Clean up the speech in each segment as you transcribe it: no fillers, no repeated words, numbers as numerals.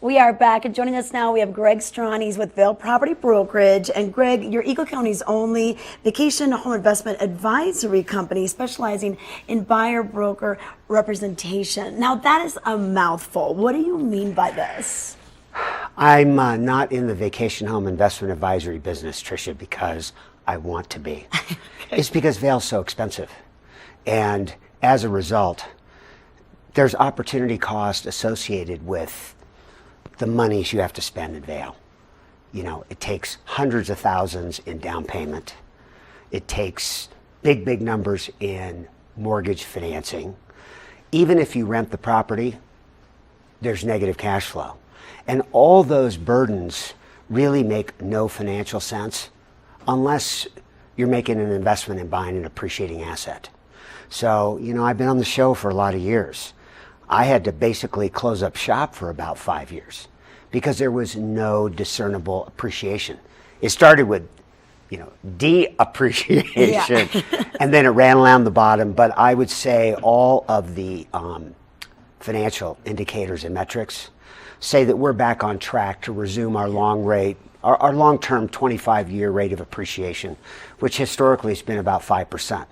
We are back, and joining us now we have Greg Strahan. He's with Vail Property Brokerage. And Greg, you're Eagle County's only vacation home investment advisory company specializing in buyer broker representation. Now that is a mouthful. What do you mean by this? I'm not in the vacation home investment advisory business, Tricia, because I want to be. It's because Vail's so expensive. And as a result, there's opportunity cost associated with the monies you have to spend in Vail. You know, it takes hundreds of thousands in down payment. It takes big numbers in mortgage financing. Even if you rent the property, there's negative cash flow. And all those burdens really make no financial sense unless you're making an investment in buying an appreciating asset. So, you know, I've been on the show for a lot of years. I had to basically close up shop for about 5 years because there was no discernible appreciation. It started with, you know, de-appreciation, and then it ran around the bottom. But I would say all of the financial indicators and metrics say that we're back on track to resume our our long-term 25-year rate of appreciation, which historically has been about 5%.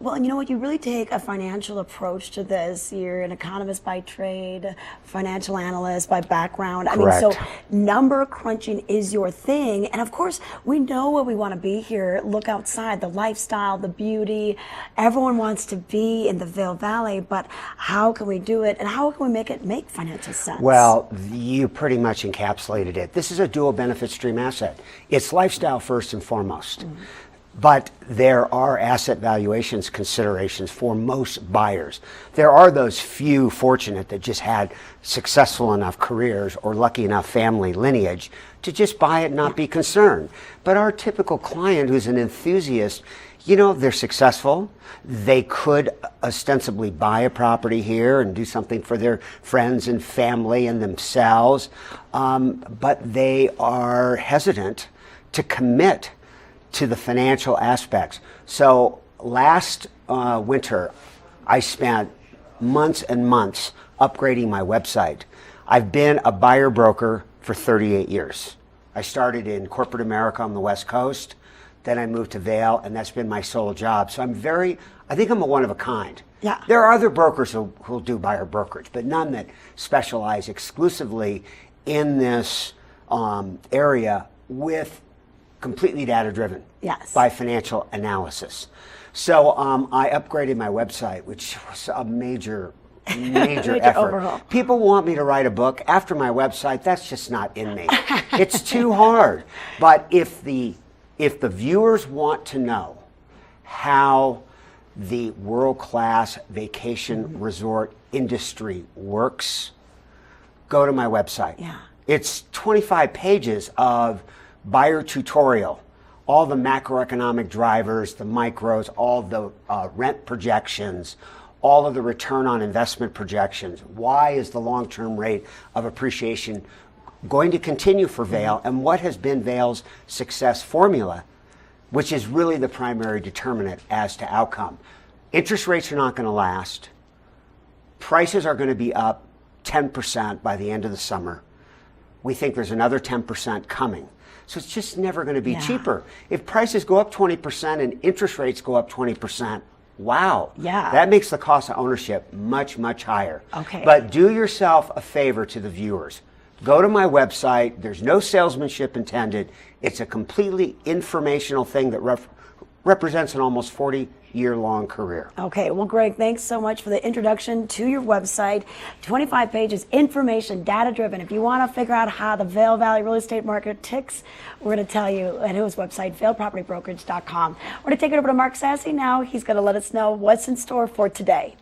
Well, and you know what? You really take a financial approach to this. You're an economist by trade, financial analyst by background. Correct. I mean, so number crunching is your thing. And of course, we know what we want to be here. Look outside, the lifestyle, the beauty. Everyone wants to be in the Vail Valley, but how can we do it? And how can we make it make financial sense? Well, you pretty much encapsulated it. This is a dual benefit stream asset. It's lifestyle first and foremost. Mm-hmm. But there are asset valuations considerations for most buyers. There are those few fortunate that just had successful enough careers or lucky enough family lineage to just buy it and not be concerned. But our typical client who's an enthusiast, you know, they're successful. They could ostensibly buy a property here and do something for their friends and family and themselves, but they are hesitant to commit to the financial aspects. So last winter, I spent months and months upgrading my website. I've been a buyer broker for 38 years. I started in corporate America on the West Coast, then I moved to Vail, and that's been my sole job. So I think I'm a one of a kind. Yeah. There are other brokers who'll do buyer brokerage, but none that specialize exclusively in this area with completely data-driven by financial analysis. So I upgraded my website, which was a major effort. Overhaul. People want me to write a book after my website. That's just not in me. It's too hard. But if the viewers want to know how the world-class vacation resort industry works, go to my website. Yeah. It's 25 pages of buyer tutorial, all the macroeconomic drivers, the micros, all the rent projections, all of the return on investment projections. Why is the long-term rate of appreciation going to continue for Vail, and what has been Vail's success formula, which is really the primary determinant as to outcome. Interest rates are not going to last. Prices are going to be up 10% by the end of the summer. We think there's another 10% coming. So it's just never going to be cheaper. If prices go up 20% and interest rates go up 20%, wow. Yeah. That makes the cost of ownership much higher. Okay. But do yourself a favor to the viewers. Go to my website. There's no salesmanship intended. It's a completely informational thing that represents an almost 40-year-long career. Okay, well, Greg, thanks so much for the introduction to your website. 25 pages, information, data-driven. If you want to figure out how the Vail Valley real estate market ticks, we're going to tell you at his website, vailpropertybrokerage.com. We're going to take it over to Mark Sassy now. He's going to let us know what's in store for today.